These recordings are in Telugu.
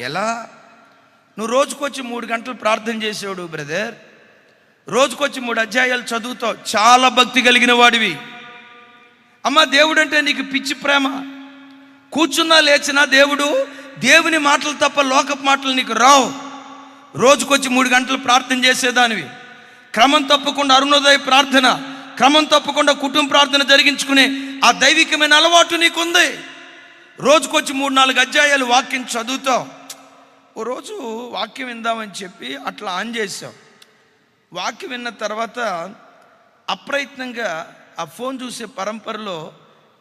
ఎలా? నువ్వు రోజుకొచ్చి 3 గంటలు ప్రార్థన చేసేవాడు బ్రదర్, రోజుకొచ్చి 3 అధ్యాయాలు చదువుతావు, చాలా భక్తి కలిగిన వాడివి. అమ్మ, దేవుడు అంటే నీకు పిచ్చి ప్రేమ. కూర్చున్నా లేచినా దేవుని మాటలు తప్ప లోకపు మాటలు నీకు రావు. రోజుకొచ్చి 3 గంటలు ప్రార్థన చేసేదానివి, క్రమం తప్పకుండా అరుణోదయ ప్రార్థన, క్రమం తప్పకుండా కుటుంబ ప్రార్థన జరిగించుకునే ఆ దైవికమైన అలవాటు నీకుంది. రోజుకొచ్చి 3-4 అధ్యాయాలు వాక్యం చదువుతావు. ఓ రోజు వాక్యం విందామని చెప్పి అట్లా ఆన్ చేసావు. వాక్యం విన్న తర్వాత అప్రయత్నంగా ఆ ఫోన్ చూసే పరంపరలో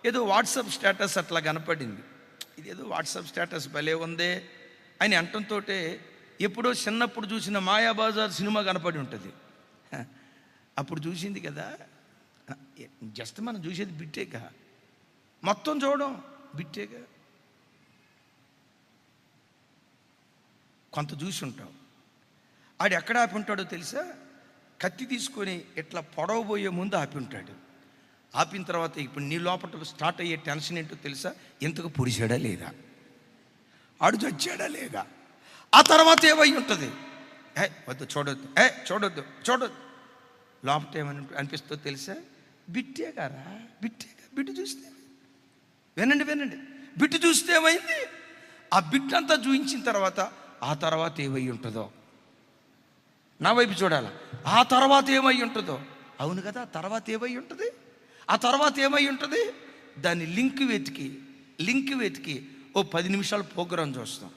ఏదో వాట్సాప్ స్టేటస్ అట్లా కనపడింది. ఇదేదో వాట్సాప్ స్టేటస్ భలే ఉందే అని అంటంతో ఎప్పుడో చిన్నప్పుడు చూసిన మాయాబజార్ సినిమా కనపడి ఉంటుంది. అప్పుడు చూసింది కదా, జస్ట్ మనం చూసేది బిట్టేగా, మొత్తం చూడడం బిట్టేగా. కొంత చూసి ఉంటావు. ఆడు ఎక్కడ ఆపి ఉంటాడో తెలుసా? కత్తి తీసుకొని ఇట్లా పొడవబోయే ముందు ఆపి ఉంటాడు. ఆపిన తర్వాత ఇప్పుడు నీ లోపల స్టార్ట్ అయ్యే టెన్షన్ ఏంటో తెలుసా? ఎంతకు పొడిచాడా లేదా, ఆడు చచ్చాడా లేదా, ఆ తర్వాత ఏమై ఉంటుంది? వద్దు, చూడొద్దు, చూడొద్దు. లోపల ఏమని అనిపిస్తుందో తెలుసా? బిట్టే గారా, బిట్టు చూస్తే వినండి, బిట్టు చూస్తే ఏమైంది? ఆ బిట్ అంతా చూపించిన తర్వాత ఆ తర్వాత ఏమై ఉంటుందో, నా వైపు చూడాల. ఆ తర్వాత ఏమై ఉంటుందో, అవును కదా, ఆ తర్వాత ఏమై ఉంటుంది? ఆ తర్వాత ఏమై ఉంటుంది? దాన్ని లింక్ వెతికి ఓ 10 నిమిషాల ప్రోగ్రాం చూస్తాం.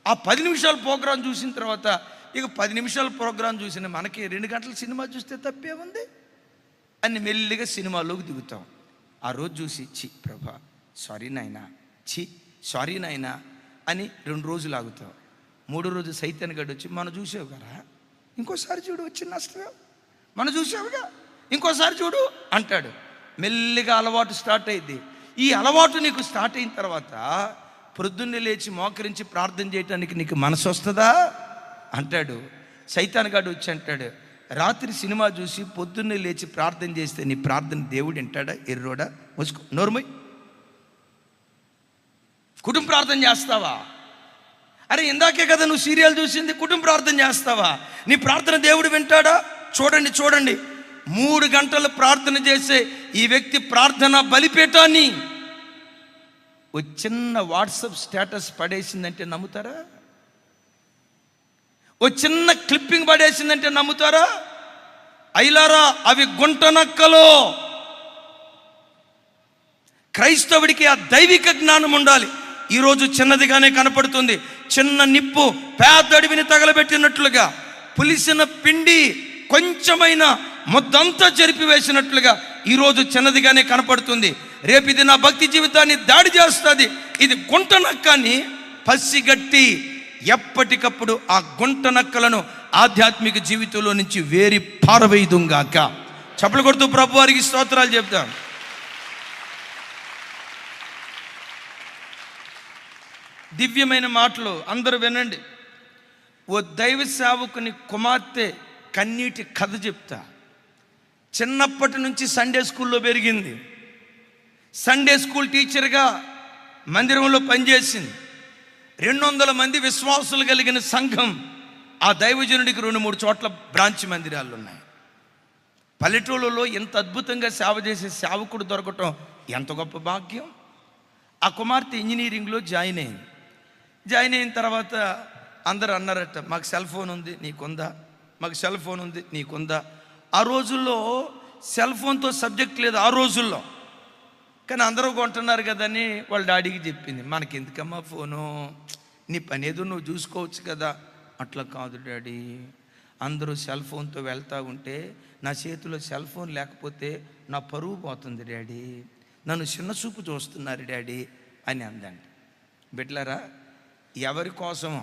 ఆ 10 నిమిషాల ప్రోగ్రాం చూసిన తర్వాత ఇక 10 నిమిషాల ప్రోగ్రాం చూసిన మనకి 2 గంటల సినిమా చూస్తే తప్పే ఉంది అని మెల్లిగా సినిమాలోకి దిగుతాం. ఆ రోజు చూసి ప్రభా సారీ నాయనా అని 2 రోజులు ఆగుతాం. 3వ రోజు సైతాన్ గడు వచ్చి, మనం చూసావు కదా, ఇంకోసారి చూడు, వచ్చిన నష్టమే, మనం చూసావుగా, ఇంకోసారి చూడు అంటాడు. మెల్లిగా అలవాటు స్టార్ట్ అయింది. ఈ అలవాటు నీకు స్టార్ట్ అయిన తర్వాత ప్రొద్దున్నే లేచి మోకరించి ప్రార్థన చేయటానికి నీకు మనసు వస్తుందా అంటాడు. సైతాన్ గాడు వచ్చి అంటాడు, రాత్రి సినిమా చూసి పొద్దున్నే లేచి ప్రార్థన చేస్తే నీ ప్రార్థన దేవుడు వింటాడా? ఎర్రోడా, ముసుకో, నోర్మై. కుటుంబ ప్రార్థన చేస్తావా? అరే ఇందాకే కదా నువ్వు సీరియల్ చూసింది, కుటుంబ ప్రార్థన చేస్తావా? నీ ప్రార్థన దేవుడు వింటాడా? చూడండి 3 గంటలు ప్రార్థన చేసే ఈ వ్యక్తి ప్రార్థన బలిపీఠాన్ని ఓ చిన్న వాట్సాప్ స్టేటస్ పడేసిందంటే నమ్ముతారా? ఓ చిన్న క్లిప్పింగ్ పడేసిందంటే నమ్ముతారా? అయిలారా, అవి గుంట నక్కలో. క్రైస్తవుడికి ఆ దైవిక జ్ఞానం ఉండాలి. ఈరోజు చిన్నదిగానే కనపడుతుంది. చిన్న నిప్పు పేద అడవిని తగలబెట్టినట్లుగా, పులిసిన పిండి కొంచెమైన మొద్దంతా చెరిపివేసినట్లుగా ఈరోజు చిన్నదిగానే కనపడుతుంది. రేపు ఇది నా భక్తి జీవితాన్ని దాడి చేస్తుంది. ఇది గుంట నక్కని పసిగట్టి ఎప్పటికప్పుడు ఆ గుంట నక్కలను ఆధ్యాత్మిక జీవితంలో నుంచి వేరి పారవేయుదుంగాక. చప్పలు కొడుతూ ప్రభు వారికి స్తోత్రాలు చెప్తాం. దివ్యమైన మాటలు అందరూ వినండి. ఓ దైవ సేవకుని కుమార్తె కన్నీటి కథ చెప్తా. చిన్నప్పటి నుంచి సండే స్కూల్లో పెరిగింది. సండే స్కూల్ టీచర్గా మందిరంలో పనిచేసింది. 200 మంది విశ్వాసులు కలిగిన సంఘం. ఆ దైవజనుడికి 2-3 చోట్ల బ్రాంచ్ మందిరాలు ఉన్నాయి. పల్లెటూళ్ళలో ఎంత అద్భుతంగా సేవ చేసే సేవకుడు దొరకటం ఎంత గొప్ప భాగ్యం. ఆ కుమార్తె ఇంజనీరింగ్లో జాయిన్ అయిన తర్వాత అందరూ అన్నారట, మాకు సెల్ ఫోన్ ఉంది నీకుందా, మాకు సెల్ ఫోన్ ఉంది నీకుందా. ఆ రోజుల్లో సెల్ ఫోన్తో సబ్జెక్ట్ లేదు ఆ రోజుల్లో, కానీ అందరూ కొంటున్నారు కదని వాళ్ళ డాడీకి చెప్పింది, మనకి ఎందుకమ్మా ఫోను, నీ పని ఏదో నువ్వు చూసుకోవచ్చు కదా. అట్లా కాదు డాడీ, అందరూ సెల్ ఫోన్తో వెళ్తూ ఉంటే నా చేతిలో సెల్ ఫోన్ లేకపోతే నా పరువు పోతుంది డాడీ, నన్ను చిన్న చూపు చూస్తున్నారు డాడీ అని అందండి. బిడ్డలారా, ఎవరి కోసం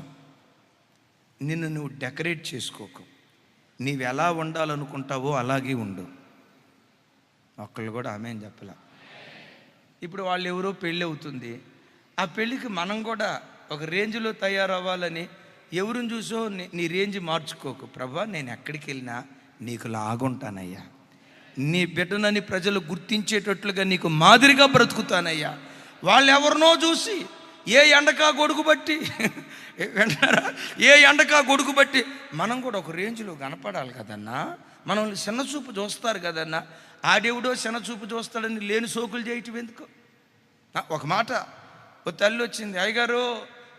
నిన్ను నువ్వు డెకరేట్ చేసుకోకు. నీవు ఎలా ఉండాలనుకుంటావో అలాగే ఉండు. ఒక్కళ్ళు కూడా ఆమె అని చెప్పలే. ఇప్పుడు వాళ్ళు ఎవరో పెళ్ళి అవుతుంది, ఆ పెళ్ళికి మనం కూడా ఒక రేంజ్లో తయారవ్వాలని ఎవరిని చూసో నీ రేంజ్ మార్చుకోకు. ప్రభా, నేను ఎక్కడికి వెళ్ళినా నీకు లాగుంటానయ్యా, నీ బిడ్డనని ప్రజలు గుర్తించేటట్లుగా నీకు మాదిరిగా బ్రతుకుతానయ్యా. వాళ్ళు ఎవరినో చూసి ఏ ఎండకా గొడుగు బట్టి వింటారా, ఏ ఎండకా గొడుగు బట్టి మనం కూడా ఒక రేంజ్లో కనపడాలి కదన్నా. మనల్ని చిన్న చూపు చూస్తారు కదన్నా. ఆడేవుడో చిన్న చూపు చూస్తాడని లేని సోకులు చేయటం ఎందుకు? ఒక మాట, ఓ తల్లి వచ్చింది, అయ్యగారు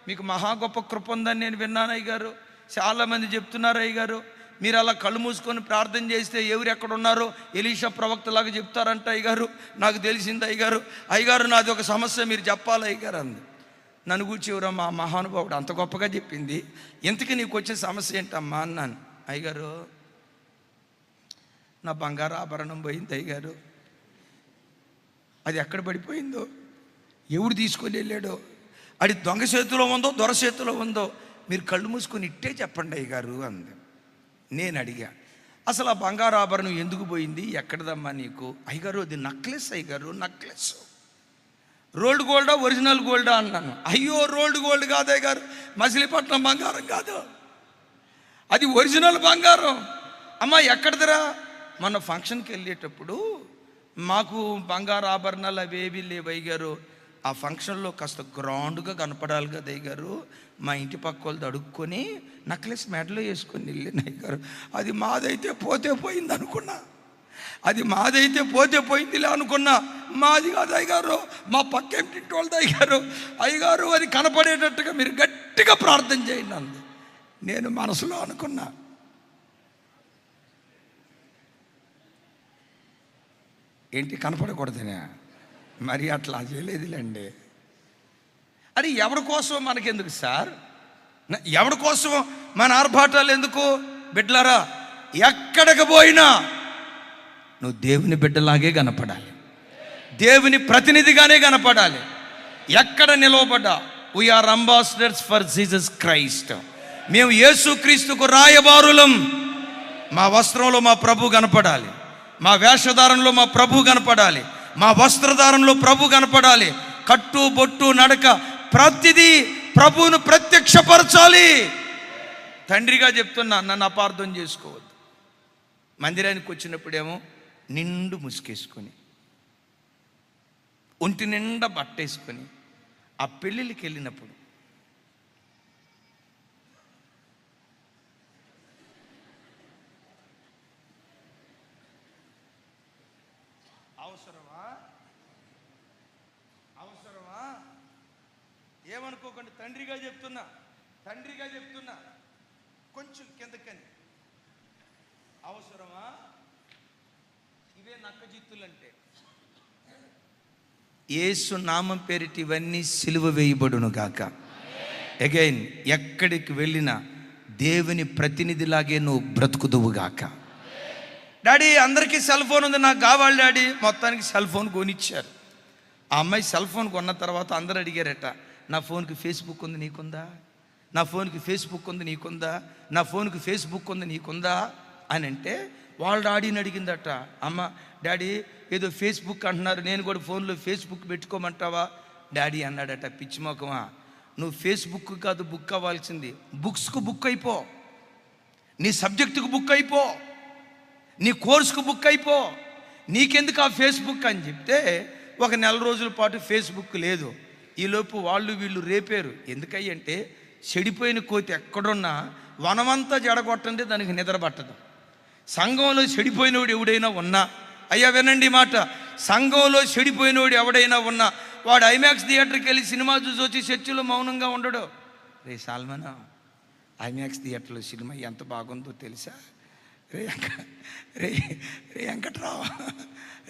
మీకు మహా గొప్ప కృప ఉందని నేను విన్నాను అయ్యగారు, చాలామంది చెప్తున్నారు అయ్యగారు, మీరు అలా కళ్ళు మూసుకొని ప్రార్థన చేస్తే ఎవరు ఎక్కడ ఉన్నారో ఎలీషా ప్రవక్తలాగా చెప్తారంట అయ్యగారు, నాకు తెలిసింది అయ్యగారు. అయ్యగారు నాది ఒక సమస్య, మీరు చెప్పాలి అయ్యగారు అంది. నన్ను కూర్చోవరా మా మహానుభావుడు అంత గొప్పగా చెప్పింది, ఇంతకీ నీకు వచ్చే సమస్య ఏంటమ్మా అన్నాను. అయ్యగారు నా బంగారు ఆభరణం పోయింది అయ్యగారు, అది ఎక్కడ పడిపోయిందో, ఎవడు తీసుకొని వెళ్ళాడో, అది దొంగ చేతిలో ఉందో దొర చేతిలో ఉందో, మీరు కళ్ళు మూసుకొని ఇట్టే చెప్పండి అయ్యగారు అంది. నేను అడిగా, అసలు ఆ బంగారు ఆభరణం ఎందుకు పోయింది, ఎక్కడదమ్మా నీకు? అయ్యగారు అది నక్లెస్ అయ్యగారు, నక్లెస్. రోల్డ్ గోల్డా ఒరిజినల్ గోల్డా అన్నాను. అయ్యో రోల్డ్ గోల్డ్ కాదు అయ్యగారు, మచిలీపట్నం బంగారం కాదు, అది ఒరిజినల్ బంగారం. అమ్మ ఎక్కడదరా? మన ఫంక్షన్కి వెళ్ళేటప్పుడు మాకు బంగారు ఆభరణాలు అవేవి లేవు అయ్యగారు, ఆ ఫంక్షన్లో కాస్త గ్రౌండ్గా కనపడాలి కదా అయ్యగారు, మా ఇంటి పక్క వాళ్ళది అడుక్కొని నక్లెస్ మెడలో వేసుకొని వెళ్ళిన అయ్యగారు, అది మాదైతే పోతే పోయింది అనుకున్నా, అది మాదైతే పోతే పోయిందిలే అనుకున్నా, మాది కాదు అయ్యగారు, మా పక్కింటి వాళ్ళది అయ్యగారు. అయ్యగారు అది కనపడేటట్టుగా మీరు గట్టిగా ప్రార్థన చేయండి అంది. నేను మనసులో అనుకున్నా, ఏంటి కనపడకూడదనే, మరి అట్లా చేయలేదులేండి. అది ఎవరి కోసం మనకెందుకు సార్, ఎవరి కోసం మన ఆర్భాటాలు ఎందుకు? బిడ్డలారా, ఎక్కడికి పోయినా నువ్వు దేవుని బిడ్డలాగే కనపడాలి, దేవుని ప్రతినిధిగానే కనపడాలి. ఎక్కడ నిలవబడ్డా we are ambassadors for Jesus Christ, మేము యేసుక్రీస్తుకు రాయబారులం. మా వస్త్రంలో మా ప్రభు కనపడాలి, మా వేషధారంలో మా ప్రభు కనపడాలి, మా వస్త్రధారంలో ప్రభు కనపడాలి. కట్టు బొట్టు నడక ప్రతిదీ ప్రభువును ప్రత్యక్షపరచాలి. తండ్రిగా చెప్తున్నా, నన్ను అపార్థం చేసుకోవద్దు. మందిరానికి వచ్చినప్పుడేమో నిండు ముసుకేసుకొని, ఒంటి నిండా బట్టేసుకొని, ఆ పెళ్ళిళ్ళకి వెళ్ళినప్పుడు అవసరమా ఏమనుకోకండి, తండ్రిగా చెప్తున్నా కొంచెం కిందకని, అవసరమా? ఇవే నక్కజిత్తులంటే. యేసు నామం పేరిట ఇవన్నీ సిలువ వేయబడును గాక. అగైన్ ఎక్కడికి వెళ్ళినా దేవుని ప్రతినిధిలాగే నువ్వు బ్రతుకుదువు గాక. డాడీ అందరికీ సెల్ ఫోన్ ఉంది, నాకు కావాలి డాడీ. మొత్తానికి సెల్ ఫోన్ కొనిచ్చారు. ఆ అమ్మాయి సెల్ ఫోన్ కొన్న తర్వాత అందరూ అడిగారట, నా ఫోన్కి ఫేస్బుక్ ఉంది నీకుందా, నా ఫోన్కి ఫేస్బుక్ ఉంది నీకుందా, నా ఫోన్కి ఫేస్బుక్ ఉంది నీకుందా అని అంటే వాళ్ళ డాడీని అడిగిందట, అమ్మ డాడీ ఏదో ఫేస్బుక్ అంటున్నారు, నేను కూడా ఫోన్లో ఫేస్బుక్ పెట్టుకోమంటావా? డాడీ అన్నాడట, పిచ్చిమోకమా, నువ్వు ఫేస్బుక్ కాదు బుక్ అవ్వాల్సింది, బుక్స్కు బుక్ అయిపో, నీ సబ్జెక్టుకు బుక్ అయిపో, నీ కోర్సుకు బుక్ అయిపో, నీకెందుకు ఆ ఫేస్బుక్ అని చెప్తే ఒక నెల రోజుల పాటు ఫేస్బుక్ లేదు. ఈలోపు వాళ్ళు వీళ్ళు రేపారు. ఎందుకంటే చెడిపోయిన కోతి ఎక్కడున్నా వనమంతా జడగొట్టండి, దానికి నిద్ర పట్టదు. సంఘంలో చెడిపోయినోడు ఎవడైనా ఉన్నా, అయ్యా వినండి మాట, సంఘంలో చెడిపోయినోడు ఎవడైనా ఉన్నా వాడు ఐమాక్స్ థియేటర్కి వెళ్ళి సినిమా చూసి వచ్చి చర్చిలో మౌనంగా ఉండడు. రే సాల్మనా, ఐమాక్స్ థియేటర్లో సినిమా ఎంత బాగుందో తెలుసా? రే రే రే వెంకట్రావు,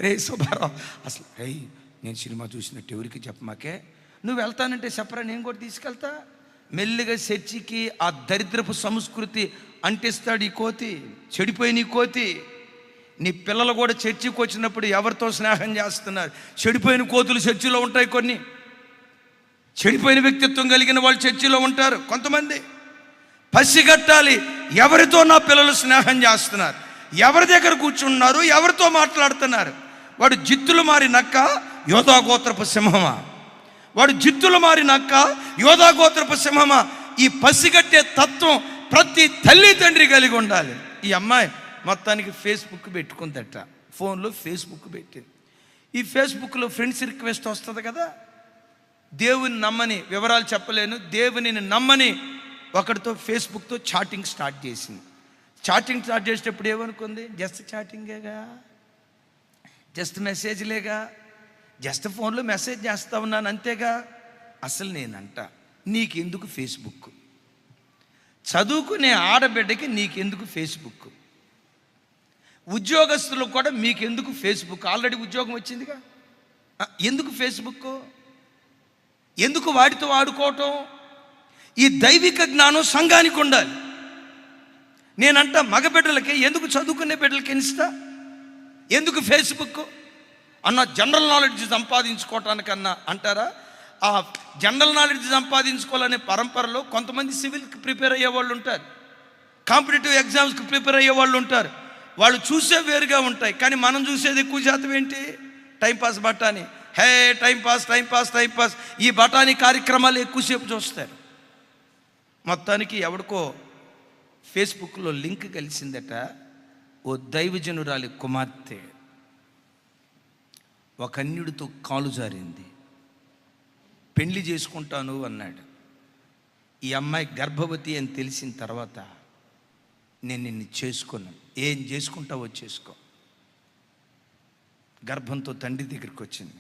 రే సుబ్బారావు, అసలు రే నేను సినిమా చూసినట్టు ఎవరికి చెప్పమాకే, నువ్వు వెళ్తానంటే చెప్పరా, నేను కూడా తీసుకెళ్తా. మెల్లిగా చర్చికి ఆ దరిద్రపు సంస్కృతి అంటిస్తాడు ఈ కోతి, చెడిపోయిన ఈ కోతి. నీ పిల్లలు కూడా చర్చికి వచ్చినప్పుడు ఎవరితో స్నేహం చేస్తున్నారు? చెడిపోయిన కోతులు చర్చిలో ఉంటాయి, కొన్ని చెడిపోయిన వ్యక్తిత్వం కలిగిన వాళ్ళు చర్చిలో ఉంటారు. కొంతమంది పసిగట్టాలి, ఎవరితో నా పిల్లలు స్నేహం చేస్తున్నారు, ఎవరి దగ్గర కూర్చున్నారు, ఎవరితో మాట్లాడుతున్నారు. వాడు జిత్తులు మారి నక్క యోధా గోత్రపు సింహమా, వాడు జిత్తులు మారి నక్క యోధా గోత్రపు సింహమా. ఈ పసిగట్టే తత్వం ప్రతి తల్లి తండ్రి కలిగి ఉండాలి. ఈ అమ్మాయి మొత్తానికి ఫేస్బుక్ పెట్టుకుందట, ఫోన్లో ఫేస్బుక్ పెట్టింది. ఈ ఫేస్బుక్లో ఫ్రెండ్స్ రిక్వెస్ట్ వస్తుంది కదా, దేవుని నమ్మని, వివరాలు చెప్పలేను, దేవునిని నమ్మని ఒకటితో ఫేస్బుక్తో చాటింగ్ స్టార్ట్ చేసింది. చాటింగ్ స్టార్ట్ చేసేటప్పుడు ఏమనుకుంది? జస్ట్ చాటింగేగా, జస్ట్ మెసేజ్లేగా, జస్ట్ ఫోన్లో మెసేజ్ చేస్తా ఉన్నాను అంతేగా. అసలు నేనంట, నీకెందుకు ఫేస్బుక్? చదువుకునే ఆడబిడ్డకి నీకెందుకు ఫేస్బుక్? ఉద్యోగస్తులు కూడా మీకెందుకు ఫేస్బుక్? ఆల్రెడీ ఉద్యోగం వచ్చిందిగా, ఎందుకు ఫేస్బుక్? ఎందుకు వాటితో ఆడుకోవటం? ఈ దైవిక జ్ఞానం సంఘానికి ఉండాలి. నేనంట మగబిడ్డలకి ఎందుకు చదువుకునే బిడ్డలకి ఇన్స్టా, ఎందుకు ఫేస్బుక్ అన్న? జనరల్ నాలెడ్జ్ సంపాదించుకోవటానికన్నా అంటారా? ఆ జనరల్ నాలెడ్జ్ సంపాదించుకోవాలనే పరంపరలో కొంతమంది సివిల్కి ప్రిపేర్ అయ్యే వాళ్ళు ఉంటారు, కాంపిటేటివ్ ఎగ్జామ్స్కి ప్రిపేర్ అయ్యే వాళ్ళు ఉంటారు. వాళ్ళు చూసే వేరుగా ఉంటాయి, కానీ మనం చూసేది ఎక్కువ శాతం ఏంటి? టైంపాస్ బఠానీ, హే టైంపాస్ టైంపాస్ టైంపాస్, ఈ బఠానీ కార్యక్రమాలు ఎక్కువసేపు చూస్తారు. మొత్తానికి ఎవడికో ఫేస్బుక్లో లింక్ కలిసిందట. ఓ దైవజనురాలి కుమార్తె ఒక అన్యుడితో కాలు జారింది. పెళ్లి చేసుకుంటాను అన్నాడు. ఈ అమ్మాయి గర్భవతి అని తెలిసిన తర్వాత, నేను నిన్ను చేసుకున్నాను, ఏం చేసుకుంటావో చేసుకో. గర్భంతో తండ్రి దగ్గరికి వచ్చింది.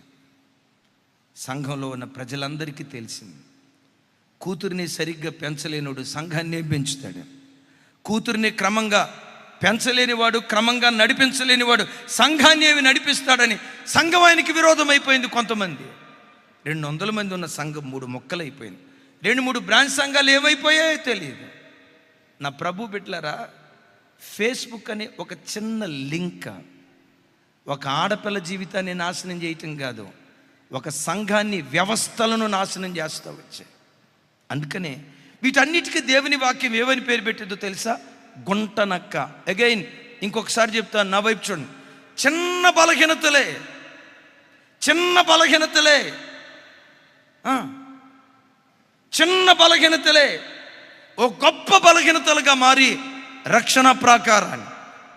సంఘంలో ఉన్న ప్రజలందరికీ తెలిసింది. కూతురిని సరిగ్గా పెంచలేనివాడు సంఘాన్నే పెంచుతాడు. కూతురిని క్రమంగా పెంచలేనివాడు, క్రమంగా నడిపించలేనివాడు సంఘాన్ని ఏమి నడిపిస్తాడని సంఘం ఆయనకి విరోధం అయిపోయింది. కొంతమంది 200 మంది ఉన్న సంఘం 3 ముక్కలు అయిపోయింది. 2-3 బ్రాంచ్ సంఘాలు ఏమైపోయాయో తెలియదు. నా ప్రభు బిడ్డలారా, ఫేస్బుక్ అనే ఒక చిన్న లింక్ ఒక ఆడపిల్ల జీవితాన్ని నాశనం చేయటం కాదు, ఒక సంఘాన్ని, వ్యవస్థలను నాశనం చేస్తూ వచ్చాయి. అందుకనే వీటన్నిటికీ దేవుని వాక్యం ఏమని పేరు పెట్టిందో తెలుసా? గుంటనక్క. అగైన్ ఇంకొకసారి చెప్తాను, నా వైపు చూడండి. చిన్న బలహీనతలే, చిన్న బలహీనతలే, చిన్న బలహీనతలే ఓ గొప్ప బలహీనతలుగా మారి రక్షణ ప్రాకారాన్ని,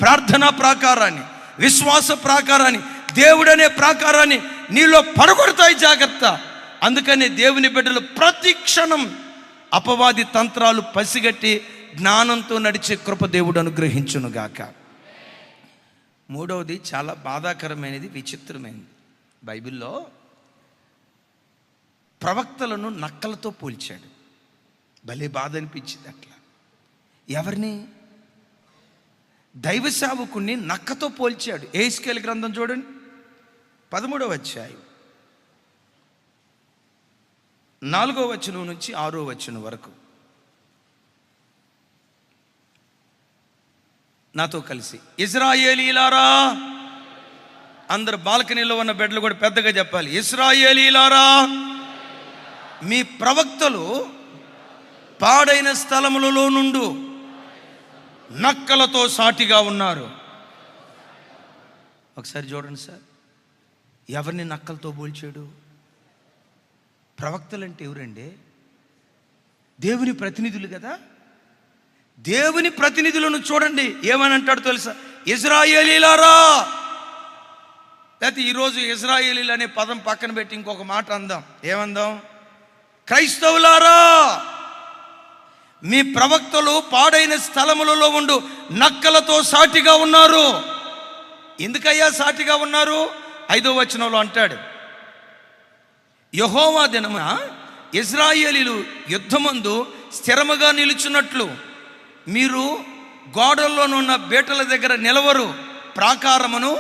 ప్రార్థనా ప్రాకారాన్ని, విశ్వాస ప్రాకారాన్ని, దేవుడనే ప్రాకారాన్ని నీలో పడగొడతాయి. జాగ్రత్త. అందుకని దేవుని బిడ్డలు ప్రతి క్షణం అపవాది తంత్రాలు పసిగట్టి జ్ఞానంతో నడిచే కృప దేవుడు అనుగ్రహించునుగాక. మూడవది చాలా బాధాకరమైనది, విచిత్రమైనది. బైబిల్లో ప్రవక్తలను నక్కలతో పోల్చాడు. భలే బాధ అనిపించింది. అట్లా ఎవరిని? దైవ సేవకుణ్ణి నక్కతో పోల్చాడు. యెహెజ్కేలు గ్రంథం చూడండి, 13వ అధ్యాయం 4వ వచనం నుంచి 6వ వచనం వరకు. నాతో కలిసి ఇశ్రాయేలీలారా, అందరు బాల్కనీలో ఉన్న బెడ్లు కూడా పెద్దగా చెప్పాలి. ఇశ్రాయేలీలారా, మీ ప్రవక్తలు పాడైన స్థలములలో నుండి నక్కలతో సాటిగా ఉన్నారు. ఒకసారి చూడండి సార్, ఎవరిని నక్కలతో పోల్చాడు? ప్రవక్తలు అంటే ఎవరండి? దేవుని ప్రతినిధులు కదా. దేవుని ప్రతినిధులను చూడండి, ఏమని అంటాడు తెలుసా? ఇశ్రాయేలీలారా. లేకపోతే ఈరోజు ఇశ్రాయేలీలు అనే పదం పక్కన పెట్టి ఇంకొక మాట అందాం. ఏమందాం? క్రైస్తవులారా, మీ ప్రవక్తలు పాడైన స్థలములలో ఉండు నక్కలతో సాటిగా ఉన్నారు. ఎందుకయ్యా సాటిగా ఉన్నారు? 5వ వచనంలో అంటాడు, యెహోవా దినమున ఇశ్రాయేలీలు యుద్ధమందు స్థిరముగా నిలుచున్నట్లు మీరు గోడల్లోనున్న బేటల దగ్గర నిలవరు, ప్రాకారమును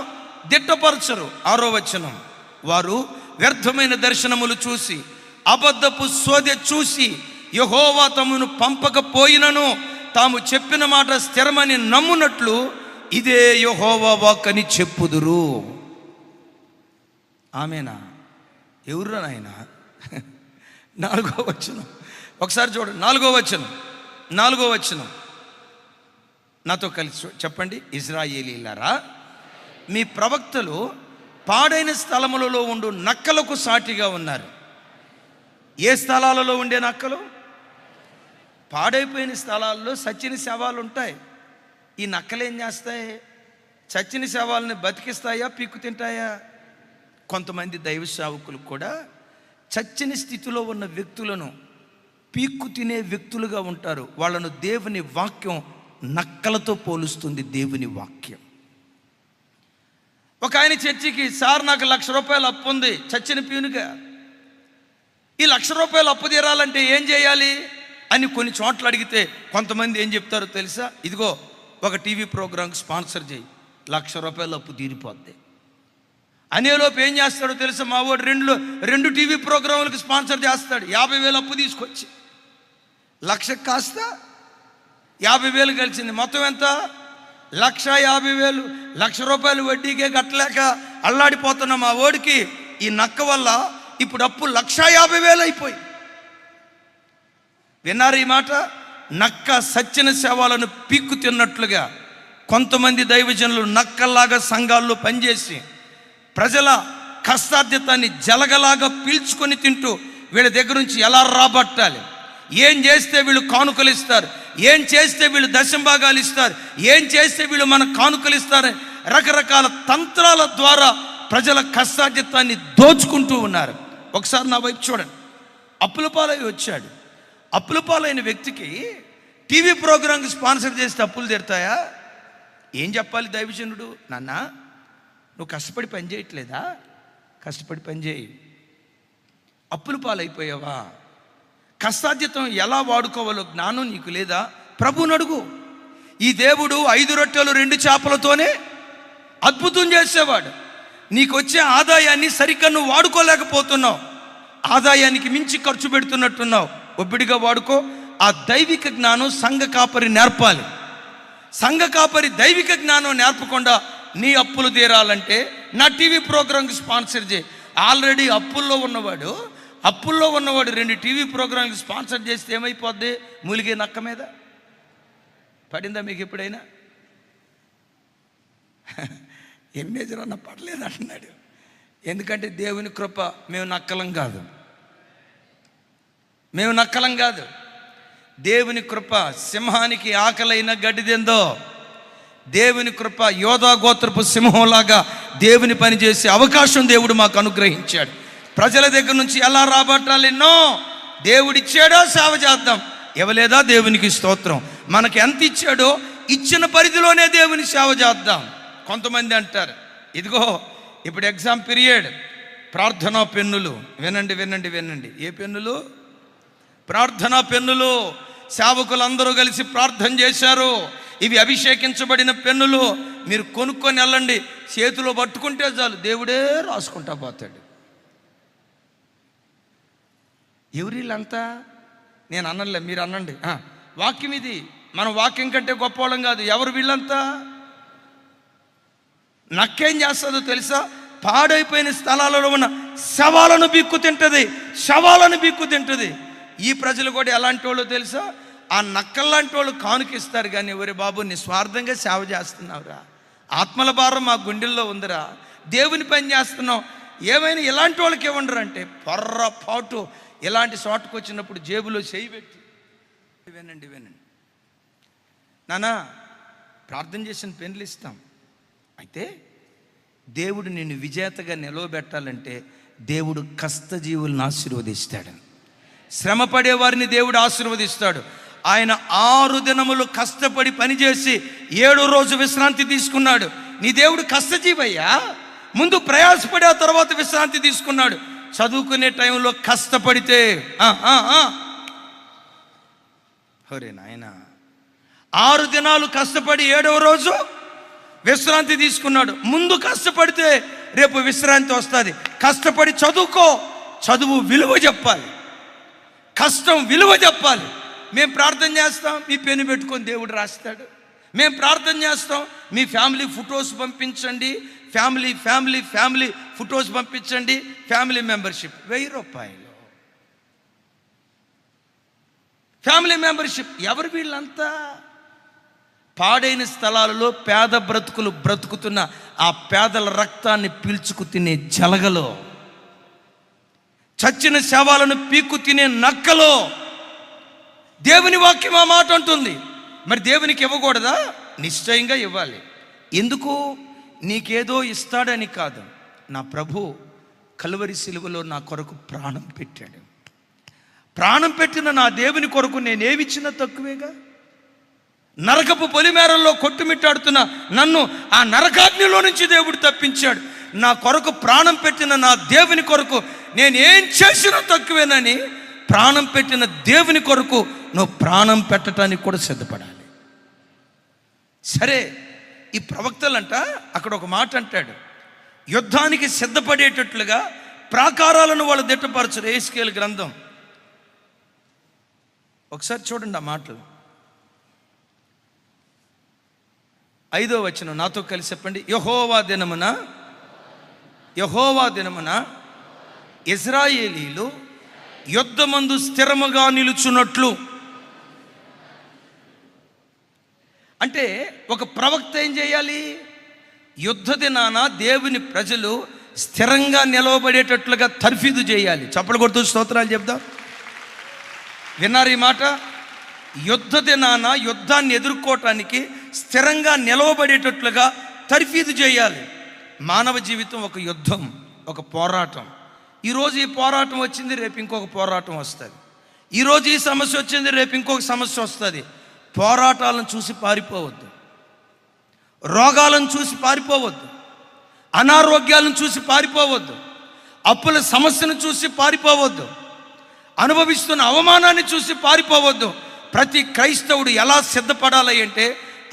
దిట్టపరచరు. 6వ వచనం, వారు వ్యర్థమైన దర్శనములు చూసి, అబద్ధపు సోదె చూసి, యెహోవా తమను పంపకపోయినను తాము చెప్పిన మాట స్థిరమని నమ్మునట్లు ఇదే యెహోవా వాక్ అని చెప్పుదురు. ఆమేనా? ఎవరు నాయన? 4వ వచనం ఒకసారి చూడండి. 4వ వచనం నాతో కలిసి చెప్పండి. ఇశ్రాయేలీలారా, మీ ప్రవక్తలు పాడైన స్థలములలో ఉండు నక్కలకు సాటిగా ఉన్నారు. ఏ స్థలాలలో ఉండే నక్కలు? పాడైపోయిన స్థలాల్లో చచ్చిన శవాలు ఉంటాయి. ఈ నక్కలు ఏం చేస్తాయి? చచ్చిన శవాలని బతికిస్తాయా, పీక్కు తింటాయా? కొంతమంది దైవ సేవకులు కూడా చచ్చని స్థితిలో ఉన్న వ్యక్తులను పీక్కు తినే వ్యక్తులుగా ఉంటారు. వాళ్ళను దేవుని వాక్యం నక్కలతో పోలుస్తుంది. దేవుని వాక్యం. ఒక ఆయన చర్చికి, సార్ నాకు ₹1,00,000 అప్పు ఉంది, చచ్చిన పీనుగా. ఈ ₹1,00,000 అప్పు తీరాలంటే ఏం చేయాలి అని కొన్ని చోట్ల అడిగితే కొంతమంది ఏం చెప్తారో తెలుసా? ఇదిగో ఒక టీవీ ప్రోగ్రాంకి స్పాన్సర్ చేయి, ₹1,00,000 అప్పు తీరిపోద్ది. అనేలోపు ఏం చేస్తాడో తెలుసా? మా వాడు రెండు టీవీ ప్రోగ్రాములకు స్పాన్సర్ చేస్తాడు. 50,000 అప్పు తీసుకొచ్చి 1,00,000 కాస్త 50,000 కలిసింది. మొత్తం ఎంత? ₹1,50,000. ₹1,00,000 వడ్డీకే కట్టలేక అల్లాడిపోతున్న మా వాడికి ఈ నక్క వల్ల ఇప్పుడు అప్పు 1,50,000 అయిపోయి. విన్నారు ఈ మాట? నక్క సచ్చిన శవాలను పీక్కు తిన్నట్లుగా కొంతమంది దైవజనులు నక్కల్లాగా సంఘాల్లో పనిచేసి ప్రజల కష్టార్జితాన్ని జలగలాగా పీల్చుకొని తింటూ వీళ్ళ దగ్గర నుంచి ఎలా రాబట్టాలి, ఏం చేస్తే వీళ్ళు కానుకలు ఇస్తారు, ఏం చేస్తే వీళ్ళు దశంభాగాలు ఇస్తారు, ఏం చేస్తే వీళ్ళు మనకు కానుకలు ఇస్తారు, రకరకాల తంత్రాల ద్వారా ప్రజల కష్టార్జితాన్ని దోచుకుంటూ ఉన్నారు. ఒకసారి నా వైపు చూడండి. అప్పుల పాలై వచ్చాడు. అప్పుల పాలైన వ్యక్తికి టీవీ ప్రోగ్రాంకి స్పాన్సర్ చేస్తే అప్పులు తీరుతాయా? ఏం చెప్పాలి దైవజనుడు? నాన్న, నువ్వు కష్టపడి పని చేయట్లేదా? కష్టపడి పని చేయి. అప్పుల పాలైపోయావా? కష్టార్జితం ఎలా వాడుకోవాలో జ్ఞానం నీకు లేదా? ప్రభువుని అడుగు. ఈ దేవుడు 5 రొట్టెలు 2 చేపలతోనే అద్భుతం చేసేవాడు. నీకు వచ్చే ఆదాయాన్ని సరిగ్గా నువ్వు వాడుకోలేకపోతున్నావు. ఆదాయానికి మించి ఖర్చు పెడుతున్నట్టున్నావు. ఒబ్బిడిగా వాడుకో. ఆ దైవిక జ్ఞానం సంఘ కాపరి నేర్పాలి. సంఘ కాపరి దైవిక జ్ఞానం నేర్పకుండా నీ అప్పులు తీరాలంటే నా టీవీ ప్రోగ్రాంకి స్పాన్సర్ చేయి. ఆల్రెడీ అప్పుల్లో ఉన్నవాడు 2 టీవీ ప్రోగ్రాంకి స్పాన్సర్ చేస్తే ఏమైపోద్ది? మూలిగే నక్క మీద పడిందా మీకు ఎప్పుడైనా? ఎన్నేజర్ అన్న పడలేదు అంటున్నాడు. ఎందుకంటే దేవుని కృప. మేము నక్కలం కాదు. దేవుని కృప సింహానికి ఆకలైన గడ్డిదెందో. దేవుని కృప యోధా గోత్రపు సింహంలాగా దేవుని పని చేసే అవకాశం దేవుడు మాకు అనుగ్రహించాడు. ప్రజల దగ్గర నుంచి ఎలా రాబట్టాలి? ఎన్నో దేవుడిచ్చాడో సేవ చేద్దాం, ఇవ్వలేదా దేవునికి స్తోత్రం. మనకి ఎంత ఇచ్చాడో ఇచ్చిన పరిధిలోనే దేవుని సేవ చేద్దాం. కొంతమంది అంటారు, ఇదిగో ఇప్పుడు ఎగ్జామ్ పీరియడ్, ప్రార్థనా పెన్నులు. వినండి. ఏ పెన్నులు? ప్రార్థనా పెన్నులు. సేవకులందరూ కలిసి ప్రార్థన చేశారు. ఇవి అభిషేకించబడిన పెన్నులు. మీరు కొనుక్కొని వెళ్ళండి, చేతిలో పట్టుకుంటే చాలు, దేవుడే రాసుకుంటా పోతాడు. ఎవరిల్లంతా? నేను అన్నలే, మీరు అనండి. వాక్యం ఇది. మన వాక్యం కంటే గొప్పవాళ్ళం కాదు. ఎవరు వీళ్ళంతా? నక్కేం చేస్తుందో తెలుసా? పాడైపోయిన స్థలాలలో ఉన్న శవాలను బిక్కు తింటుంది. ఈ ప్రజలు కూడా ఎలాంటి వాళ్ళు తెలుసా? ఆ నక్కల్లాంటి వాళ్ళు కానుకిస్తారు. కానీ ఎవరి బాబు, నిస్వార్థంగా సేవ చేస్తున్నావురా, ఆత్మల భారం మా గుండెల్లో ఉందిరా, దేవుని పని చేస్తున్నాం, ఏమైనా ఇలాంటి వాళ్ళకి ఏమంటారు అంటే పొర్రపాటు ఇలాంటి చోటుకు వచ్చినప్పుడు జేబులో చేయి పెట్టి వినండి. నానా, ప్రార్థన చేసిన పెన్నులు ఇస్తాం. అయితే దేవుడు నిన్ను విజేతగా నిలవబెట్టాలంటే దేవుడు కష్టజీవులను ఆశీర్వదిస్తాడు. శ్రమపడే వారిని దేవుడు ఆశీర్వదిస్తాడు. ఆయన 6 దినములు కష్టపడి పనిచేసి 7వ రోజు విశ్రాంతి తీసుకున్నాడు. నీ దేవుడు కష్టజీవయ్యా. ముందు ప్రయాసపడి ఆ తర్వాత విశ్రాంతి తీసుకున్నాడు. చదువుకునే టైంలో కష్టపడితే హరే నాయన, 6 దినాలు కష్టపడి 7వ రోజు విశ్రాంతి తీసుకున్నాడు. ముందు కష్టపడితే రేపు విశ్రాంతి వస్తుంది. కష్టపడి చదువుకో. చదువు విలువ చెప్పాలి, కష్టం విలువ చెప్పాలి. మేము ప్రార్థన చేస్తాం, మీ పెన్ను పెట్టుకొని దేవుడు రాస్తాడు. మేము ప్రార్థన చేస్తాం, మీ ఫ్యామిలీ ఫొటోస్ పంపించండి, ఫ్యామిలీ ఫొటోస్ పంపించండి, ఫ్యామిలీ మెంబర్షిప్ ₹1000. Family membership. ఎవరు వీళ్ళంతా? పాడైన స్థలాలలో పేద బ్రతుకులు బ్రతుకుతున్న ఆ పేదల రక్తాన్ని పీల్చుకు తినే జలగలో, చచ్చిన శవాలను పీక్కు తినే నక్కలో దేవుని వాక్యం ఆ మాట అంటుంది. మరి దేవునికి ఇవ్వకూడదా? నిశ్చయంగా ఇవ్వాలి. ఎందుకు? నీకేదో ఇస్తాడని కాదు. నా ప్రభు కలువరి సిలువలో నా కొరకు ప్రాణం పెట్టాడు. ప్రాణం పెట్టిన నా దేవుని కొరకు నేనేమిచ్చినా తక్కువేగా. నరకపు పొలిమేరల్లో కొట్టుమిట్టాడుతున్న నన్ను ఆ నరకాగ్నిలో నుంచి దేవుడు తప్పించాడు. నా కొరకు ప్రాణం పెట్టిన నా దేవుని కొరకు నేనేం చేసినా తక్కువేనని ప్రాణం పెట్టిన దేవుని కొరకు నువ్వు ప్రాణం పెట్టడానికి కూడా సిద్ధపడాలి. సరే, ఈ ప్రవక్తలంట అక్కడ ఒక మాట అంటాడు, యుద్ధానికి సిద్ధపడేటట్లుగా ప్రాకారాలను వాళ్ళు దిట్టపరచరు. యెహెజ్కేలు గ్రంథం ఒకసారి చూడండి ఆ మాటలు. 5వ వచనం నాతో కలిసి చెప్పండి. యెహోవా దినమున ఇశ్రాయేలీలు యుద్ధమందు స్థిరముగా నిలుచున్నట్లు. అంటే ఒక ప్రవక్త ఏం చేయాలి? యుద్ధ దినాన దేవుని ప్రజలు స్థిరంగా నిలవబడేటట్లుగా తర్ఫీదు చేయాలి. చప్పలు కొడుతూ స్తోత్రాలు చెప్దాం. విన్నారు ఈ మాట? యుద్ధ దినాన యుద్ధాన్ని ఎదుర్కోవటానికి స్థిరంగా నిలవబడేటట్లుగా తర్ఫీదు చేయాలి. మానవ జీవితం ఒక యుద్ధం, ఒక పోరాటం. ఈరోజు ఈ పోరాటం వచ్చింది, రేపు ఇంకొక పోరాటం వస్తుంది. ఈరోజు ఈ సమస్య వచ్చింది, రేపు ఇంకొక సమస్య వస్తుంది. పోరాటాలను చూసి పారిపోవద్దు, రోగాలను చూసి పారిపోవద్దు, అనారోగ్యాలను చూసి పారిపోవద్దు, అప్పుల సమస్యను చూసి పారిపోవద్దు, అనుభవిస్తున్న అవమానాన్ని చూసి పారిపోవద్దు. ప్రతి క్రైస్తవుడు ఎలా సిద్ధపడాలి అంటే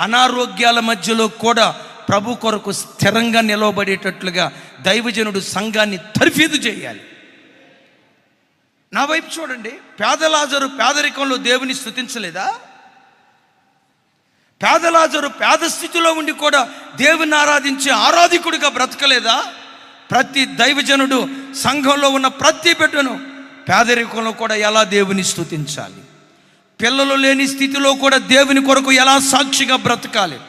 అనారోగ్యాల మధ్యలో కూడా ప్రభు కొరకు స్థిరంగా నిలవబడేటట్లుగా దైవజనుడు సంఘాన్ని తర్ఫీదు చేయాలి. నా వైపు చూడండి. పేదలాజరు పేదరికంలో దేవుని స్తుతించలేదా? పేదలాజరు పేద స్థితిలో ఉండి కూడా దేవుని ఆరాధించే ఆరాధికుడిగా బ్రతకలేదా? ప్రతి దైవజనుడు సంఘంలో ఉన్న ప్రతి బిడ్డను పేదరికంలో కూడా ఎలా దేవుని స్తుతించాలి, పిల్లలు లేని స్థితిలో కూడా దేవుని కొరకు ఎలా సాక్షిగా బ్రతకాలి,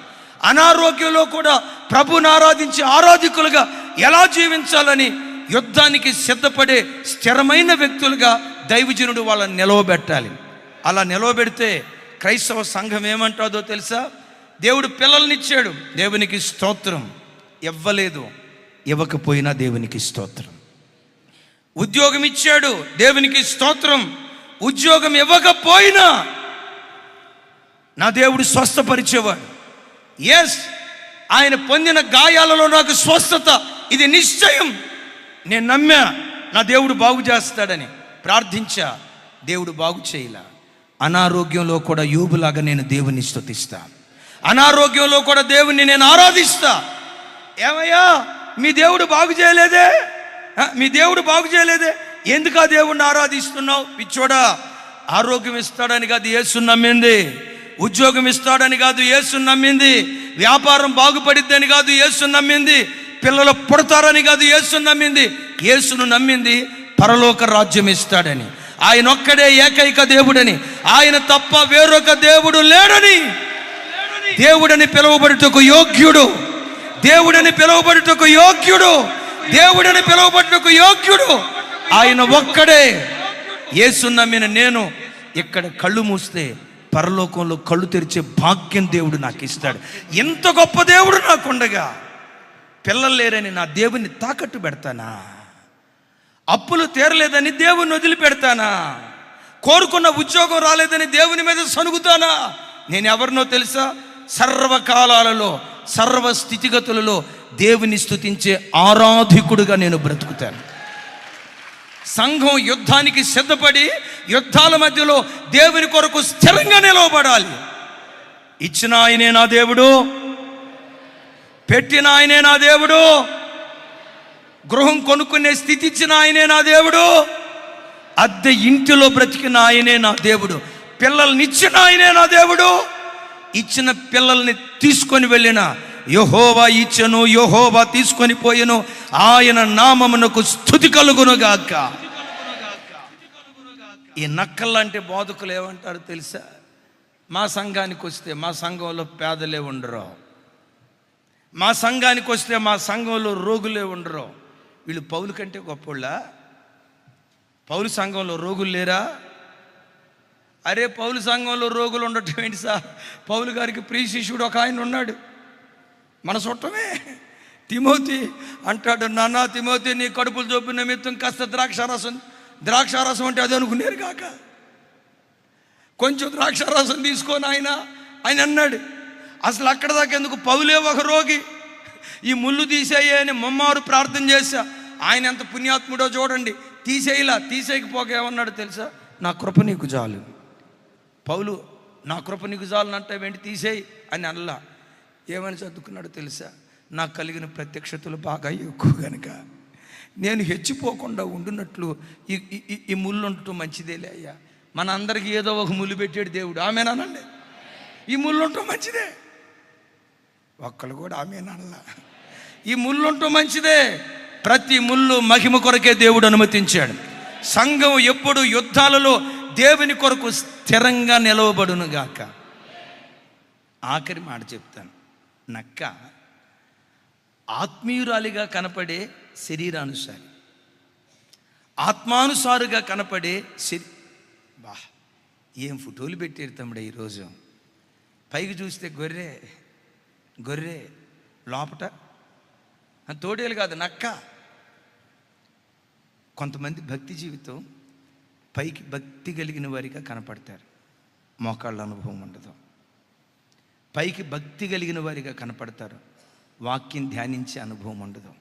అనారోగ్యంలో కూడా ప్రభుని ఆరాధించి ఆరాధికులుగా ఎలా జీవించాలని యుద్ధానికి సిద్ధపడే స్థిరమైన వ్యక్తులుగా దైవజనుడు వాళ్ళని నిలవబెట్టాలి. అలా నిలవబెడితే క్రైస్తవ సంఘం ఏమంటుందో తెలుసా? దేవుడు పిల్లల్నిచ్చాడు, దేవునికి స్తోత్రం. ఇవ్వలేదు, ఇవ్వకపోయినా దేవునికి స్తోత్రం. ఉద్యోగం ఇచ్చాడు, దేవునికి స్తోత్రం. ఉద్యోగం ఇవ్వకపోయినా నా దేవుడు స్వస్థపరిచేవాడు. ఎస్, ఆయన పొందిన గాయాలలో నాకు స్వస్థత, ఇది నిశ్చయం. నేను నమ్మా నా దేవుడు బాగు చేస్తాడని ప్రార్థించా, దేవుడు బాగు చేయలా. అనారోగ్యంలో కూడా యోబులాగా నేను దేవుని స్తుతిస్తా, అనారోగ్యంలో కూడా దేవుణ్ణి నేను ఆరాధిస్తా. ఏమయ్యా, మీ దేవుడు బాగు చేయలేదే, మీ దేవుడు బాగు చేయలేదే, ఎందుకు ఆ దేవుణ్ణి ఆరాధిస్తున్నావు? పిచ్చోడా, ఆరోగ్యం ఇస్తాడని కాదు యేసుని నమ్మింది, ఉద్యోగం ఇస్తాడని కాదు యేసుని నమ్మింది, వ్యాపారం బాగుపడిద్దని కాదు యేసుని నమ్మింది, పిల్లలు పుడతారని కాదు యేసుని నమ్మింది. యేసును నమ్మింది పరలోక రాజ్యం ఇస్తాడని, ఆయన ఒక్కడే ఏకైక దేవుడని, ఆయన తప్ప వేరొక దేవుడు లేడని, దేవుడని పిలువబడుటకు యోగ్యుడు, దేవుడని పిలువబడుటకు యోగ్యుడు, దేవుడని పిలువబడుటకు యోగ్యుడు ఆయన ఒక్కడే. యేసును నమ్మిన నేను ఇక్కడ కళ్ళు మూస్తే పరలోకంలో కళ్ళు తెరిచే భాగ్యం దేవుడు నాకు ఇస్తాడు. ఎంత గొప్ప దేవుడు నాకుండగా పిల్లలు లేరని నా దేవుని తాకట్టు పెడతానా? అప్పులు తీరలేదని దేవుని వదిలిపెడతానా? కోరుకున్న ఉద్యోగం రాలేదని దేవుని మీద సనుగుతానా? నేను ఎవరినో తెలుసా? సర్వకాలాలలో సర్వ స్థితిగతులలో దేవుని స్తుతించే ఆరాధికుడుగా నేను బ్రతుకుతాను. సంఘం యుద్ధానికి సిద్ధపడి యుద్ధాల మధ్యలో దేవుని కొరకు స్థిరంగా నిలవబడాలి. ఇచ్చిన ఆయనే నా దేవుడు, పెట్టిన ఆయనే నా దేవుడు, గృహం కొనుక్కునే స్థితి ఇచ్చిన ఆయనే నా దేవుడు, అద్దె ఇంటిలో బ్రతికిన ఆయనే నా దేవుడు, పిల్లల్నిచ్చిన ఆయనే నా దేవుడు, ఇచ్చిన పిల్లల్ని తీసుకొని వెళ్ళిన యెహోవా ఇచ్చెను, యెహోవా తీసుకొని పోయెను, ఆయన నామమునకు స్తుతి కలుగునుగాక. ఈ నక్కల్లాంటి బోధకులు ఏమంటారు తెలుసా? మా సంఘానికి వస్తే మా సంఘంలో పేదలే ఉండరు, మా సంఘానికి వస్తే మా సంఘంలో రోగులే ఉండరు. వీళ్ళు పౌలు కంటే గొప్పోళ్ళ? పౌలు సంఘంలో రోగులు లేరా? అరే, పౌలు సంఘంలో రోగులు ఉండటం ఏంటి సార్? పౌలు గారికి ప్రియ శిష్యుడు ఒక ఆయన ఉన్నాడు, మన చుట్టమే. తిమోతి అంటాడు, నాన్న తిమోతి, నీ కడుపులు చూపు నిమిత్తం కాస్త ద్రాక్షారసం అంటే అది అనుకునేరు కాక, కొంచెం ద్రాక్షారసం తీసుకొని ఆయన అన్నాడు. అసలు అక్కడ దాకా ఎందుకు, పౌలే ఒక రోగి, ఈ ముళ్ళు తీసేయ అని ముమ్మారు ప్రార్థన చేశా. ఆయన ఎంత పుణ్యాత్ముడో చూడండి, తీసేయకపోక ఏమన్నాడు తెలుసా, నా కృప నీకు చాలు. పౌలు నా కృప నీకు చాలు అంటే ఏంటి, తీసేయి అని అనలా. ఏమని చదువుకున్నాడు తెలుసా, నాకు కలిగిన ప్రత్యక్షతలు బాగా ఎక్కువ కనుక నేను హెచ్చిపోకుండా ఉండునట్లు ఈ ముళ్ళు ఉండటం మంచిదేలే అయ్యా. మన అందరికీ ఏదో ఒక ముళ్ళు పెట్టాడు దేవుడు, ఆమెనానండి. ఈ ముళ్ళు ఉండటం మంచిదే, ఒక్కళ్ళు కూడా ఆమెనల్లా. ఈ ముళ్ళు ఉండటం మంచిదే. ప్రతి ముళ్ళు మహిమ కొరకే దేవుడు అనుమతించాడు. సంఘం ఎప్పుడు యుద్ధాలలో దేవుని కొరకు స్థిరంగా నిలవబడును గాక. ఆఖరి మాట చెప్తాను. నక్క ఆత్మీయురాలిగా కనపడే శరీరానుసారి, ఆత్మానుసారుగా కనపడే బా ఏం ఫోటోలు పెట్టారు తమ్ముడు ఈరోజు. పైకి చూస్తే గొర్రె లోపట తోడేలు కాదు, నక్క. కొంతమంది భక్తి జీవితం పైకి భక్తి కలిగిన వారిగా కనపడతారు, మోకాళ్ళ అనుభవం ఉండదు. పైకి భక్తి కలిగిన వారిగా కనపడతారు, వాక్యం ధ్యానించే అనుభవం ఉండదు.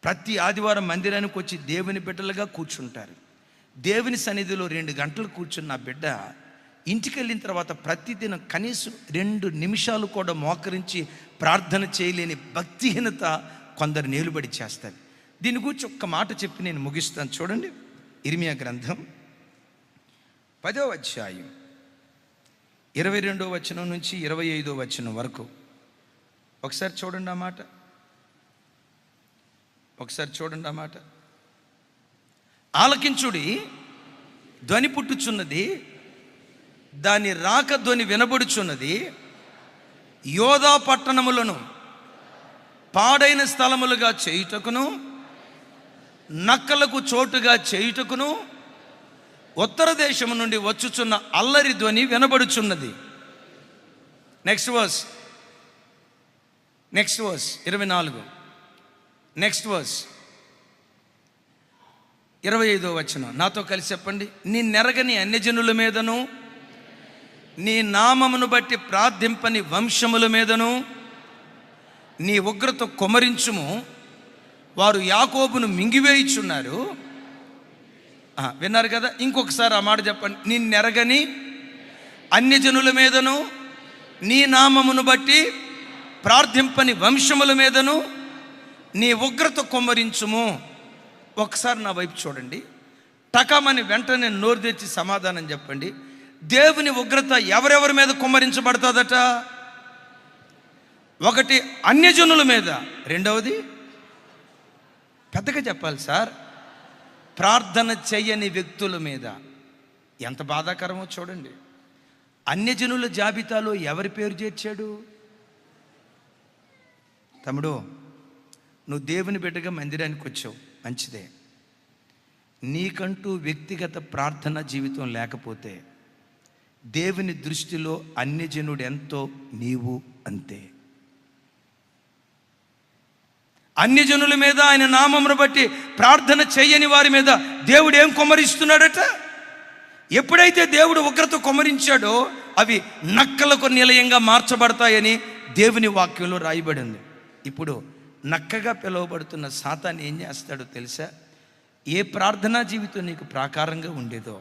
ప్రతి ఆదివారం మందిరానికి వచ్చి దేవుని బిడ్డలుగా కూర్చుంటారు. దేవుని సన్నిధిలో 2 గంటలు కూర్చున్న బిడ్డ ఇంటికి వెళ్ళిన తర్వాత ప్రతిదినం కనీసం 2 నిమిషాలు కూడా మోకరించి ప్రార్థన చేయలేని భక్తిహీనత కొందరు నేలుబడి చేస్తారు. దీని గురించి ఒక్క మాట చెప్పి నేను ముగిస్తాను. చూడండి, ఇర్మియా గ్రంథం 10వ అధ్యాయం 22వ వచనం నుంచి 25వ వచనం వరకు ఒకసారి చూడండి ఆ మాట. ఆలకించుడి, ధ్వని పుట్టుచున్నది, దాని రాక ధ్వని వినబడుచున్నది. యోధా పట్టణములను పాడైన స్థలములుగా చేయుటకును, నక్కలకు చోటుగా చేయుటకును ఉత్తర దేశము నుండి వచ్చుచున్న అల్లరి ధ్వని వినబడుచున్నది. Next verse 24. నెక్స్ట్ వర్స్ 25వ వచనం. నాతో కలిసి చెప్పండి. నీ నెరగని అన్యజనుల మీదను, నీ నామమును బట్టి ప్రార్థింపని వంశముల మీదను నీ ఉగ్రత కుమ్మరించుము. వారు యాకోబును మింగివేయుచున్నారు. విన్నారు కదా, ఇంకొకసారి ఆ మాట చెప్పండి. నీ నెరగని అన్యజనుల మీదను, నీ నామమును బట్టి ప్రార్థింపని వంశముల మీదను నీ ఉగ్రత కుమ్మరించుము. ఒకసారి నా వైపు చూడండి. టకమని వెంటనే నోరు తెచ్చి సమాధానం చెప్పండి. దేవుని ఉగ్రత ఎవరెవరి మీద కుమ్మరించబడుతుందట? ఒకటి అన్యజనుల మీద, రెండవది పెద్దగా చెప్పాలి సార్, ప్రార్థన చెయ్యని వ్యక్తుల మీద. ఎంత బాధాకరమో చూడండి. అన్యజనుల జాబితాలో ఎవరి పేరు చేర్చాడు? తమ్ముడు, నువ్వు దేవుని బిడ్డగా మందిరానికి వచ్చావు, మంచిదే. నీకంటూ వ్యక్తిగత ప్రార్థన జీవితం లేకపోతే దేవుని దృష్టిలో అన్యజనుడు ఎంతో, నీవు అంతే. అన్యజనుల మీద, ఆయన నామమును బట్టి ప్రార్థన చేయని వారి మీద దేవుడు ఏం కుమ్మరిస్తున్నాడట? ఎప్పుడైతే దేవుడు ఉగ్రత కుమ్మరించాడో అవి నక్కలకు నిలయంగా మార్చబడతాయని దేవుని వాక్యంలో రాయబడింది. ఇప్పుడు నక్కగా పిలువబడుతున్న సాతాను ఏం చేస్తాడో తెలుసా? ఏ ప్రార్థనా జీవితం నీకు ప్రాకారంగా ఉండేదో,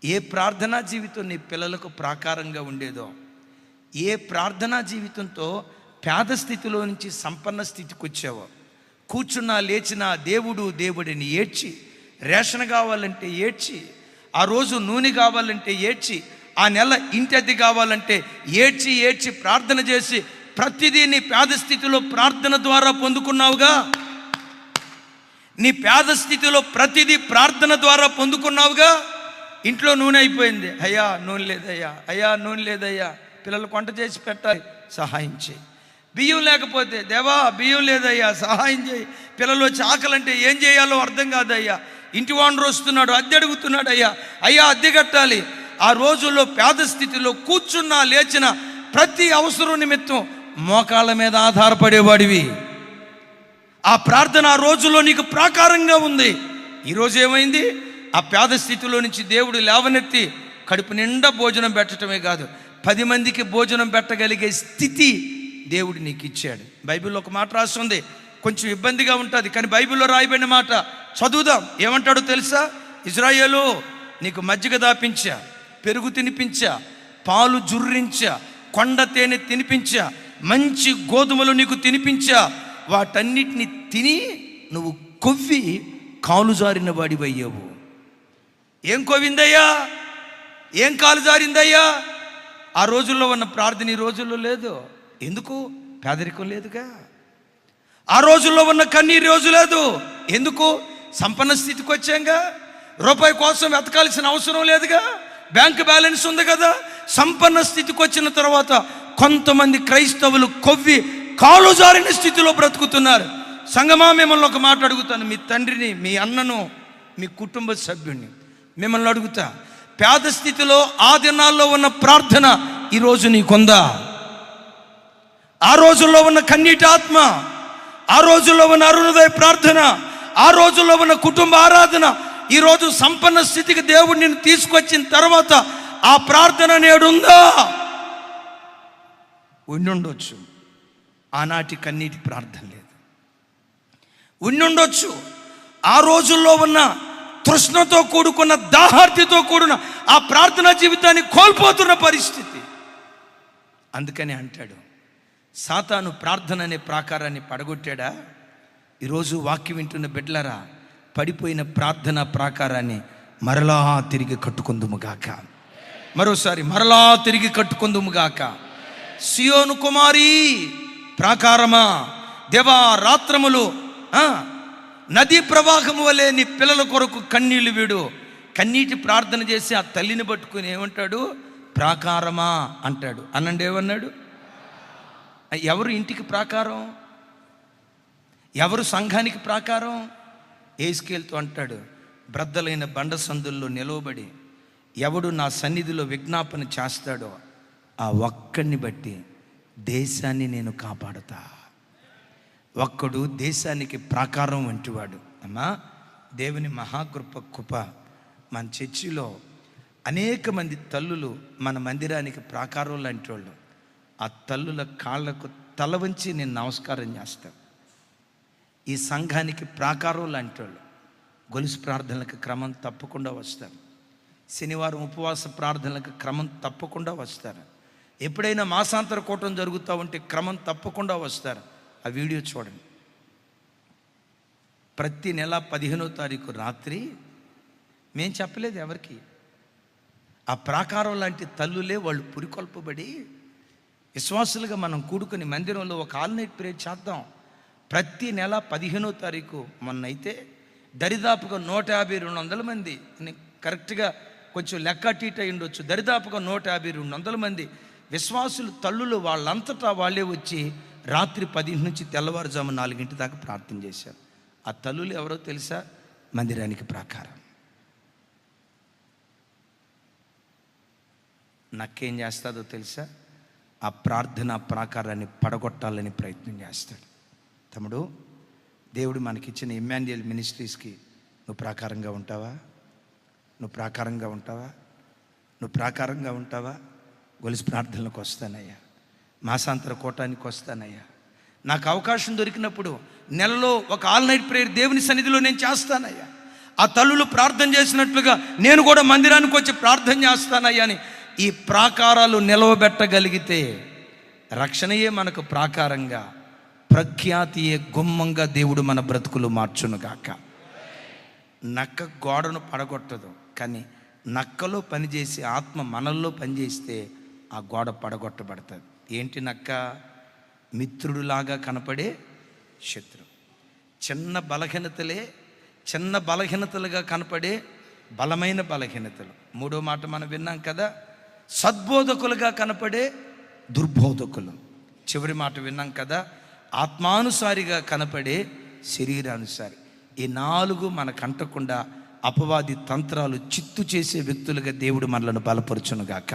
ఏ ప్రార్థనా జీవితం నీ పిల్లలకు ప్రాకారంగా ఉండేదో, ఏ ప్రార్థనా జీవితంతో పేద స్థితిలో నుంచి సంపన్న స్థితికి వచ్చావో, కూర్చున్నా లేచినా దేవుడు దేవుడిని ఏడ్చి, రేషన్ కావాలంటే ఏడ్చి, ఆ రోజు నూనె కావాలంటే ఏడ్చి, ఆ నెల ఇంటి అద్దె కావాలంటే ఏడ్చి ఏడ్చి ప్రార్థన చేసి ప్రతిదీ నీ పేద స్థితిలో ప్రార్థన ద్వారా పొందుకున్నావుగా. నీ పేద స్థితిలో ప్రతిదీ ప్రార్థన ద్వారా పొందుకున్నావుగా. ఇంట్లో నూనె అయిపోయింది, అయ్యా నూనె లేదయ్యా, అయ్యా నూనె లేదయ్యా, పిల్లలు వంట చేసి పెట్టాలి, సహాయం చేయి. బియ్యం లేకపోతే, దేవా బియ్యం లేదయ్యా సహాయం చేయి. పిల్లలు వచ్చి ఆకలంటే ఏం చేయాలో అర్థం కాదయ్యా, ఇంటి ఓనర్ వస్తున్నాడు, అద్దె అడుగుతున్నాడు, అయ్యా అద్దె కట్టాలి. ఆ రోజుల్లో పేద స్థితిలో కూర్చున్నా లేచిన ప్రతి అవసరం నిమిత్తం మోకాళ్ళ మీద ఆధారపడేవాడివి. ఆ ప్రార్థన ఆ రోజుల్లో నీకు ప్రాకారంగా ఉంది. ఈరోజు ఏమైంది? ఆ పేద స్థితిలో నుంచి దేవుడు లేవనెత్తి కడుపు నిండా భోజనం పెట్టడమే కాదు, 10 మందికి భోజనం పెట్టగలిగే స్థితి దేవుడు నీకు ఇచ్చాడు. బైబిల్లో ఒక మాట రాస్తుంది, కొంచెం ఇబ్బందిగా ఉంటుంది, కానీ బైబిల్లో రాయబడిన మాట చదువుదాం. ఏమంటాడో తెలుసా? ఇజ్రాయేలు, నీకు మజ్జిగ దాపించా, పెరుగు తినిపించా, పాలు జుర్రించా, కొండ తేనె తినిపించా, మంచి గోధుమలు నీకు తినిపించా, వాటన్నిటిని తిని నువ్వు కొవ్వి కాలు జారిన వాడివయ్యావు. ఏం కొవ్విందయ్యా? ఏం కాలు జారిందయ్యా? ఆ రోజుల్లో ఉన్న ప్రార్థన ఈ రోజుల్లో లేదు. ఎందుకు? పేదరికం లేదుగా. ఆ రోజుల్లో ఉన్న కన్నీరు రోజు లేదు. ఎందుకు? సంపన్న స్థితికి వచ్చాంగా. రూపాయి కోసం వెతకాల్సిన అవసరం లేదుగా. బ్యాంక్ బ్యాలెన్స్ ఉంది కదా. సంపన్న స్థితికి వచ్చిన తర్వాత కొంతమంది క్రైస్తవులు కొవ్వి కాలు జారిన స్థితిలో బ్రతుకుతున్నారు. సంగమా, మిమ్మల్ని ఒక మాట అడుగుతాను. మీ తండ్రిని, మీ అన్నను, మీ కుటుంబ సభ్యుడిని మిమ్మల్ని అడుగుతా, పేద స్థితిలో ఆ దినాల్లో ఉన్న ప్రార్థన ఈరోజు నీకుందా? ఆ రోజుల్లో ఉన్న కన్నీటి ఆత్మ, ఆ రోజుల్లో ఉన్న అరుణోదయ ప్రార్థన, ఆ రోజుల్లో ఉన్న కుటుంబ ఆరాధన ఈరోజు సంపన్న స్థితికి దేవుడు నిన్ను తీసుకొచ్చిన తర్వాత ఆ ప్రార్థన నేడుందా? ఉండుండొచ్చు. ఆనాటి కన్నీటి ప్రార్థన లేదు. ఉండుండొచ్చు. ఆ రోజుల్లో ఉన్న తృష్ణతో కూడుకున్న, దాహార్తితో కూడిన ఆ ప్రార్థనా జీవితాన్ని కోల్పోతున్న పరిస్థితి. అందుకని అంటాడు, సాతాను ప్రార్థన అనే ప్రాకారాన్ని పడగొట్టాడా? ఈరోజు వాక్యం వింటున్న బిడ్డలారా, పడిపోయిన ప్రార్థనా ప్రాకారాన్ని మరలా తిరిగి కట్టుకుందుముగాక. మరోసారి మరలా తిరిగి కట్టుకుందుముగాక. సియోను కుమారి ప్రాకారమా, దేవా రాత్రములు నదీ ప్రవాహము వలె నీ పిల్లల కొరకు కన్నీళ్లు వీడు. కన్నీటి ప్రార్థన చేసి ఆ తల్లిని పట్టుకుని ఏమంటాడు? ప్రాకారమా అంటాడు. అనండి, ఏమన్నాడు? ఎవరు ఇంటికి ప్రాకారం? ఎవరు సంఘానికి ప్రాకారం? ఏస్కేల్తో అంటాడు, బ్రద్దలైన బండ సందుల్లో నిలవబడి ఎవడు నా సన్నిధిలో విజ్ఞాపన చేస్తాడో ఆ ఒక్కడిని బట్టి దేశాన్ని నేను కాపాడుతా. ఒక్కడు దేశానికి ప్రాకారం వంటివాడు. అమ్మా, దేవుని మహాకృప మన చర్చిలో అనేక మంది తల్లులు మన మందిరానికి ప్రాకారం లాంటి వాళ్ళు. ఆ తల్లుల కాళ్ళకు తల వంచి నేను నమస్కారం చేస్తాను. ఈ సంఘానికి ప్రాకారం లాంటి వాళ్ళు గొలుసు ప్రార్థనలకు క్రమం తప్పకుండా వస్తారు. శనివారం ఉపవాస ప్రార్థనలకు క్రమం తప్పకుండా వస్తారు. ఎప్పుడైనా మాసాంతర కూటం జరుగుతూ ఉంటే క్రమం తప్పకుండా వస్తారు. ఆ వీడియో చూడండి. ప్రతి నెల 15వ తారీఖు రాత్రి మేం చెప్పలేదు ఎవరికి. ఆ ప్రాకారం లాంటి తల్లులే వాళ్ళు పురికొల్పబడి విశ్వాసులుగా మనం కూడుకుని మందిరంలో ఒక ఆల్ నైట్ ప్రేయర్ చేద్దాం. ప్రతి నెల 15వ తారీఖు మొన్నైతే దరిదాపుగా 150-200 మంది, కరెక్ట్గా కొంచెం లెక్క అటు అయి ఉండొచ్చు, దరిదాపుగా 150-200 మంది విశ్వాసులు తల్లులు వాళ్ళంతటా వాళ్ళే వచ్చి రాత్రి 10 నుంచి తెల్లవారుజాము 4 దాకా ప్రార్థన చేశారు. ఆ తల్లులు ఎవరో తెలుసా? మందిరానికి ప్రాకారం. నక్కేం చేస్తాదో తెలుసా? ఆ ప్రార్థన ప్రాకారాన్ని పడగొట్టాలని ప్రయత్నం చేస్తాడు. తమ్ముడు, దేవుడు మనకిచ్చిన ఇమ్మాన్యుయల్ మినిస్ట్రీస్కి నువ్వు ప్రాకారంగా ఉంటావా? నువ్వు ప్రాకారంగా ఉంటావా? నువ్వు ప్రాకారంగా ఉంటావా? గొలుసు ప్రార్థనలకు వస్తానయ్యా, మాసాంతర కూటానికి వస్తానయ్యా, నాకు అవకాశం దొరికినప్పుడు నెలలో ఒక ఆల్ నైట్ ప్రేయర్ దేవుని సన్నిధిలో నేను చేస్తానయ్యా, ఆ తల్లులు ప్రార్థన చేసినట్లుగా నేను కూడా మందిరానికి వచ్చి ప్రార్థన చేస్తానయ్యా అని ఈ ప్రాకారాలు నిలవబెట్టగలిగితే రక్షణయే మనకు ప్రాకారంగా, ప్రఖ్యాతియే గుమ్మంగా దేవుడు మన బ్రతుకులు మార్చునుగాక. నక్క గోడను పడగొట్టదు, కానీ నక్కలో పనిచేసి ఆత్మ మనల్లో పనిచేస్తే ఆ గోడ పడగొట్టబడుతుంది. ఏంటి నక్క? మిత్రుడులాగా కనపడే శత్రు. చిన్న బలహీనతలుగా కనపడే బలమైన బలహీనతలు. 3వ మాట మనం విన్నాం కదా, సద్బోధకులుగా కనపడే దుర్బోధకులు. చివరి మాట విన్నాం కదా, ఆత్మానుసారిగా కనపడే శరీరానుసారి. ఈ 4 మనకు అంటకుండా అపవాది తంత్రాలు చిత్తు చేసే వ్యక్తులుగా దేవుడు మనలను బలపరచునుగాక.